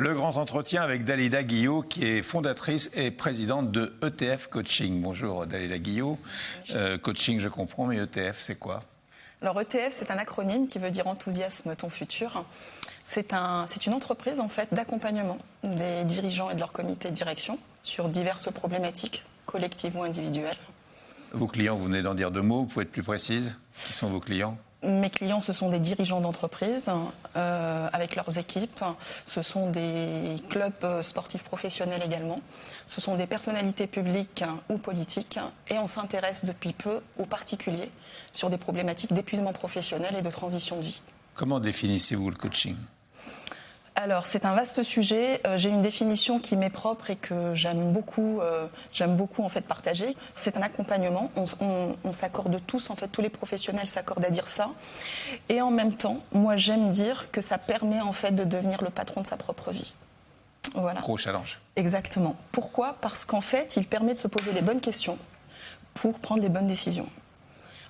Le grand entretien avec Dalila Guillot, qui est fondatrice et présidente de ETF Coaching. Bonjour Dalila Guillot. Coaching, je comprends, mais ETF, c'est quoi? Alors ETF, c'est un acronyme qui veut dire enthousiasme ton futur. C'est une entreprise en fait d'accompagnement des dirigeants et de leur comité de direction sur diverses problématiques, collectives ou individuelles. Vos clients, vous venez d'en dire deux mots, vous pouvez être plus précise? Qui sont vos clients? Mes clients, ce sont des dirigeants d'entreprise avec leurs équipes. Ce sont des clubs sportifs professionnels également. Ce sont des personnalités publiques ou politiques. Et on s'intéresse depuis peu aux particuliers sur des problématiques d'épuisement professionnel et de transition de vie. Comment définissez-vous le coaching? Alors, c'est un vaste sujet. J'ai une définition qui m'est propre et que j'aime beaucoup en fait partager. C'est un accompagnement. On s'accorde tous, en fait, tous les professionnels s'accordent à dire ça. Et en même temps, moi, j'aime dire que ça permet en fait de devenir le patron de sa propre vie. Voilà. Gros challenge. Exactement. Pourquoi? Parce qu'en fait, il permet de se poser les bonnes questions pour prendre les bonnes décisions.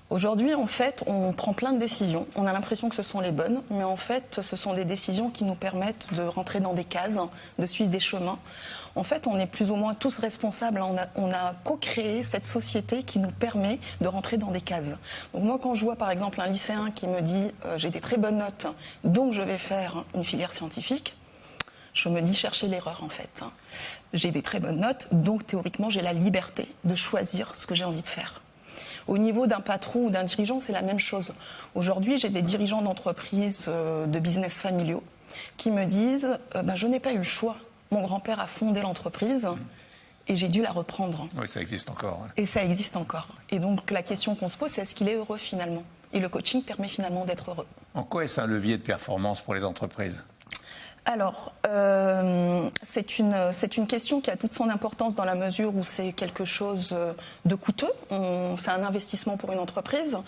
Aujourd'hui, en fait, on prend plein de décisions. On a l'impression que ce sont les bonnes, mais en fait, ce sont des décisions qui nous permettent de rentrer dans des cases, de suivre des chemins. En fait, on est plus ou moins tous responsables. On a co-créé cette société qui nous permet de rentrer dans des cases. Donc moi, quand je vois par exemple un lycéen qui me dit j'ai des très bonnes notes, donc je vais faire une filière scientifique, je me dis chercher l'erreur en fait. J'ai des très bonnes notes, donc théoriquement, j'ai la liberté de choisir ce que j'ai envie de faire. Au niveau d'un patron ou d'un dirigeant, c'est la même chose. Aujourd'hui, j'ai des dirigeants d'entreprises, de business familiaux, qui me disent je n'ai pas eu le choix. Mon grand-père a fondé l'entreprise et j'ai dû la reprendre. Oui, ça existe encore. Et ça existe encore. Et donc, la question qu'on se pose, c'est est-ce qu'il est heureux finalement? Et le coaching permet finalement d'être heureux. En quoi est-ce un levier de performance pour les entreprises? Alors, c'est une question qui a toute son importance dans la mesure où c'est quelque chose de coûteux. C'est un investissement pour une entreprise.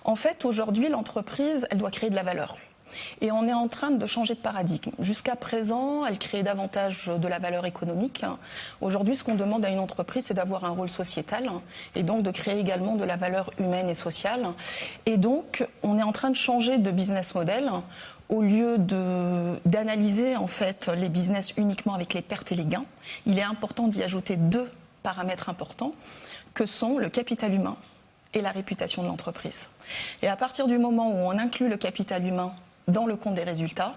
En fait, aujourd'hui, l'entreprise, elle doit créer de la valeur. Et on est en train de changer de paradigme. Jusqu'à présent, elle créait davantage de la valeur économique. Aujourd'hui, ce qu'on demande à une entreprise, c'est d'avoir un rôle sociétal et donc de créer également de la valeur humaine et sociale. Et donc, on est en train de changer de business model. Au lieu d'analyser en fait les business uniquement avec les pertes et les gains, il est important d'y ajouter deux paramètres importants que sont le capital humain et la réputation de l'entreprise. Et à partir du moment où on inclut le capital humain dans le compte des résultats,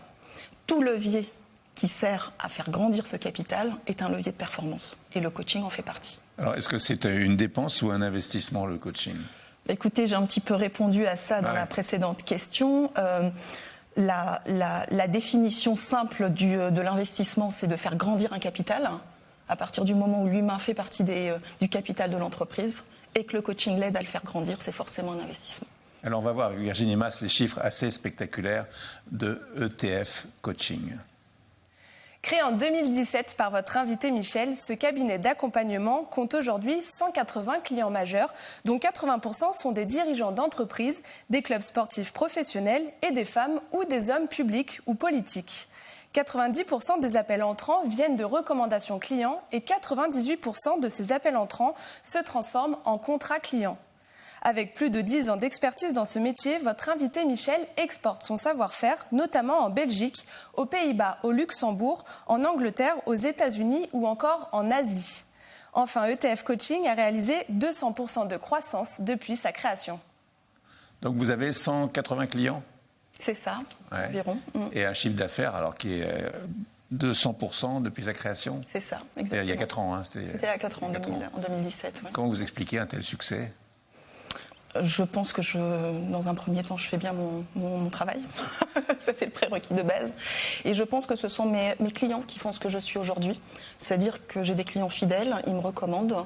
tout levier qui sert à faire grandir ce capital est un levier de performance. Et le coaching en fait partie. Alors, est-ce que c'est une dépense ou un investissement, le coaching? Écoutez, j'ai un petit peu répondu à ça dans la précédente question. La définition simple de l'investissement, c'est de faire grandir un capital. À partir du moment où l'humain fait partie du capital de l'entreprise et que le coaching l'aide à le faire grandir, c'est forcément un investissement. Alors on va voir avec Virginie Mas les chiffres assez spectaculaires de ETF Coaching. Créé en 2017 par votre invité Michel, ce cabinet d'accompagnement compte aujourd'hui 180 clients majeurs, dont 80% sont des dirigeants d'entreprises, des clubs sportifs professionnels et des femmes ou des hommes publics ou politiques. 90% des appels entrants viennent de recommandations clients et 98% de ces appels entrants se transforment en contrats clients. Avec plus de 10 ans d'expertise dans ce métier, votre invité Michel exporte son savoir-faire, notamment en Belgique, aux Pays-Bas, au Luxembourg, en Angleterre, aux États-Unis ou encore en Asie. Enfin, ETF Coaching a réalisé 200% de croissance depuis sa création. Donc vous avez 180 clients? C'est ça, environ. Et un chiffre d'affaires alors qui est de 100% depuis sa création? C'est ça, exactement. Il y a 4 ans. C'était il y a 4 ans, en 2017. Oui. Comment vous expliquez un tel succès? Je pense que dans un premier temps, je fais bien mon travail. Ça, c'est le prérequis de base. Et je pense que ce sont mes clients qui font ce que je suis aujourd'hui. C'est-à-dire que j'ai des clients fidèles, ils me recommandent.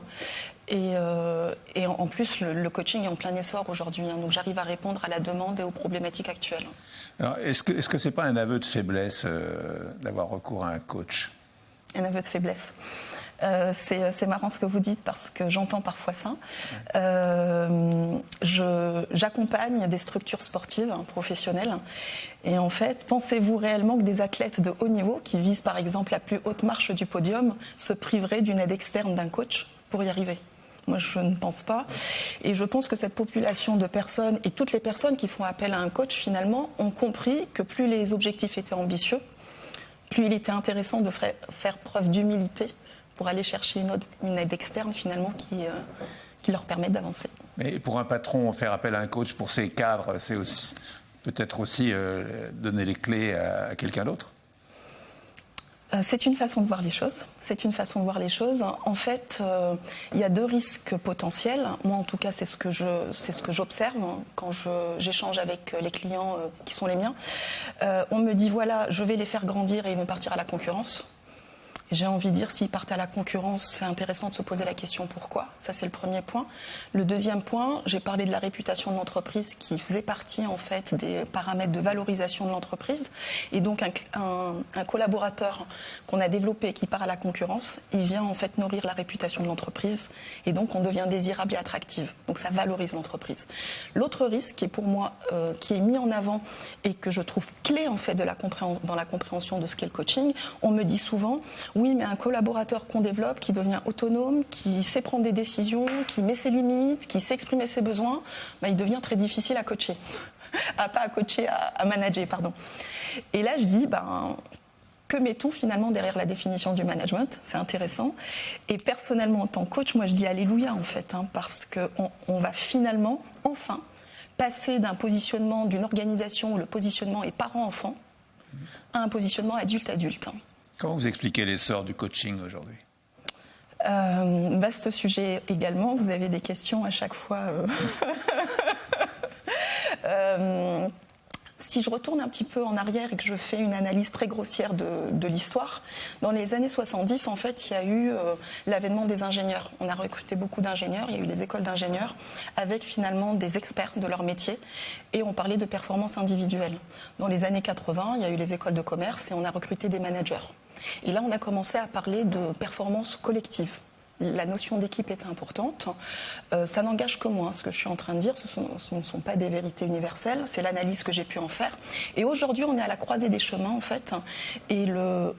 Et en plus, le coaching est en plein essor aujourd'hui. Donc j'arrive à répondre à la demande et aux problématiques actuelles. Alors, est-ce que c'est pas un aveu de faiblesse d'avoir recours à un coach? Un aveu de faiblesse. C'est marrant ce que vous dites parce que j'entends parfois ça. J'accompagne des structures sportives professionnelles et en fait, pensez-vous réellement que des athlètes de haut niveau qui visent par exemple la plus haute marche du podium se priveraient d'une aide externe d'un coach pour y arriver? Moi, je ne pense pas. Et je pense que cette population de personnes et toutes les personnes qui font appel à un coach finalement ont compris que plus les objectifs étaient ambitieux, plus il était intéressant de faire preuve d'humilité pour aller chercher une aide externe finalement qui leur permette d'avancer. Mais pour un patron, faire appel à un coach pour ses cadres, c'est aussi, peut-être aussi donner les clés à quelqu'un d'autre? C'est une façon de voir les choses. C'est une façon de voir les choses. En fait, il y a deux risques potentiels. Moi, en tout cas, c'est ce que j'observe quand j'échange avec les clients qui sont les miens. On me dit, voilà, je vais les faire grandir et ils vont partir à la concurrence. J'ai envie de dire, s'ils partent à la concurrence, c'est intéressant de se poser la question pourquoi. Ça, c'est le premier point. Le deuxième point, j'ai parlé de la réputation de l'entreprise qui faisait partie, en fait, des paramètres de valorisation de l'entreprise. Et donc, un collaborateur qu'on a développé qui part à la concurrence, il vient, en fait, nourrir la réputation de l'entreprise. Et donc, on devient désirable et attractive. Donc, ça valorise l'entreprise. L'autre risque, qui est pour moi, qui est mis en avant et que je trouve clé, en fait, dans la compréhension de ce qu'est le coaching, on me dit souvent, oui, mais un collaborateur qu'on développe, qui devient autonome, qui sait prendre des décisions, qui met ses limites, qui sait exprimer ses besoins, il devient très difficile à coacher. à manager, pardon. Et là, je dis, que mettons finalement derrière la définition du management? C'est intéressant. Et personnellement, en tant que coach, moi, je dis alléluia, en fait, parce qu'on va finalement, enfin, passer d'un positionnement d'une organisation où le positionnement est parent-enfant à un positionnement adulte-adulte. Comment vous expliquez l'essor du coaching aujourd'hui? Vaste sujet également. Vous avez des questions à chaque fois. Si je retourne un petit peu en arrière et que je fais une analyse très grossière de l'histoire, dans les années 70, en fait, il y a eu l'avènement des ingénieurs. On a recruté beaucoup d'ingénieurs, il y a eu les écoles d'ingénieurs, avec finalement des experts de leur métier, et on parlait de performance individuelle. Dans les années 80, il y a eu les écoles de commerce et on a recruté des managers. Et là, on a commencé à parler de performance collective. La notion d'équipe est importante. Ça n'engage que moi. Ce que je suis en train de dire, ce ne sont pas des vérités universelles. C'est l'analyse que j'ai pu en faire. Et aujourd'hui, on est à la croisée des chemins, en fait. Et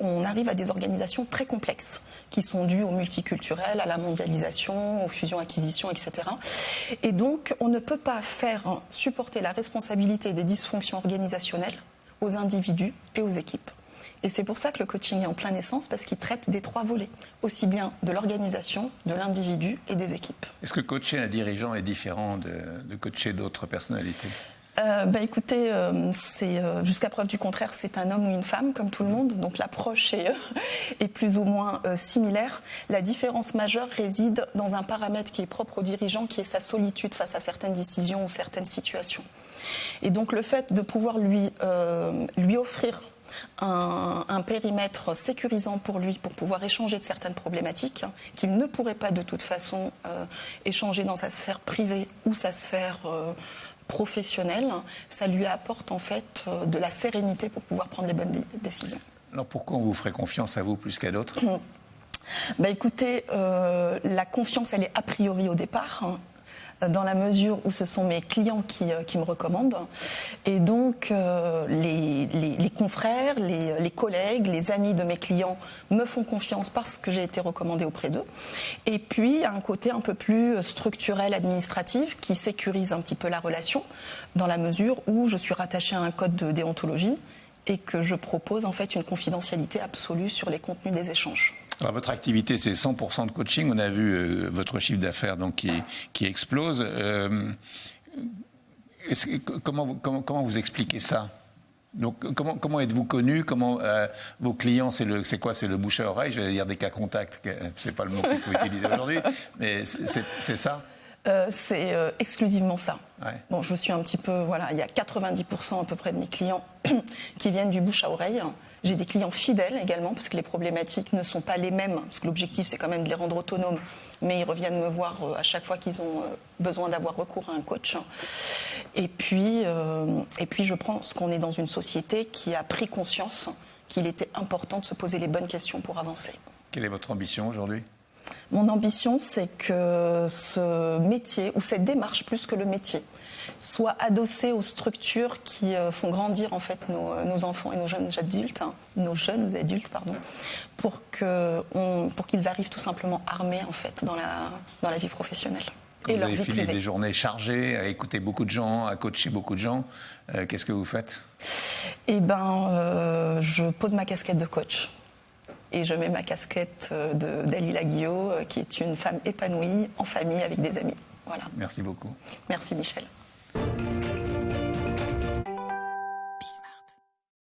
on arrive à des organisations très complexes qui sont dues au multiculturel, à la mondialisation, aux fusions-acquisitions, etc. Et donc, on ne peut pas faire supporter la responsabilité des dysfonctions organisationnelles aux individus et aux équipes. Et c'est pour ça que le coaching est en plein essence, parce qu'il traite des trois volets, aussi bien de l'organisation, de l'individu et des équipes. Est-ce que coacher un dirigeant est différent de coacher d'autres personnalités? Écoutez, jusqu'à preuve du contraire, c'est un homme ou une femme, comme tout le monde, donc l'approche est plus ou moins similaire. La différence majeure réside dans un paramètre qui est propre au dirigeant, qui est sa solitude face à certaines décisions ou certaines situations. Et donc le fait de pouvoir lui offrir un périmètre sécurisant pour lui, pour pouvoir échanger de certaines problématiques qu'il ne pourrait pas de toute façon échanger dans sa sphère privée ou sa sphère professionnelle, ça lui apporte en fait de la sérénité pour pouvoir prendre les bonnes décisions. Alors pourquoi on vous ferait confiance à vous plus qu'à d'autres? Écoutez, la confiance, elle est a priori au départ, dans la mesure où ce sont mes clients qui me recommandent. Et donc, les confrères, les collègues, les amis de mes clients me font confiance parce que j'ai été recommandée auprès d'eux. Et puis, il y a un côté un peu plus structurel, administratif, qui sécurise un petit peu la relation, dans la mesure où je suis rattachée à un code de déontologie et que je propose en fait une confidentialité absolue sur les contenus des échanges. Alors, votre activité, c'est 100% de coaching. On a vu votre chiffre d'affaires donc qui explose. Comment vous expliquez ça? Donc, comment êtes-vous connu? Comment vos clients, c'est quoi? C'est le bouche à oreille? J'allais dire des cas contacts. C'est pas le mot qu'il faut utiliser aujourd'hui, mais c'est ça. C'est exclusivement ça. Ouais. Bon, je suis un petit peu, il y a 90% à peu près de mes clients qui viennent du bouche à oreille. J'ai des clients fidèles également, parce que les problématiques ne sont pas les mêmes, parce que l'objectif c'est quand même de les rendre autonomes, mais ils reviennent me voir à chaque fois qu'ils ont besoin d'avoir recours à un coach. Et puis je pense qu'on est dans une société qui a pris conscience qu'il était important de se poser les bonnes questions pour avancer. Quelle est votre ambition aujourd'hui ? Mon ambition, c'est que ce métier, ou cette démarche plus que le métier, soit adossée aux structures qui font grandir en fait nos enfants et nos jeunes adultes, pour qu'ils arrivent tout simplement armés en fait dans la vie professionnelle. et Vous leur avez vie filé privée. des journées chargées, à écouter beaucoup de gens, à coacher beaucoup de gens. Qu'est-ce que vous faites? Eh ben, je pose ma casquette de coach. Et je mets ma casquette de Dalila Guillot, qui est une femme épanouie, en famille, avec des amis. Voilà. Merci beaucoup. Merci Michel.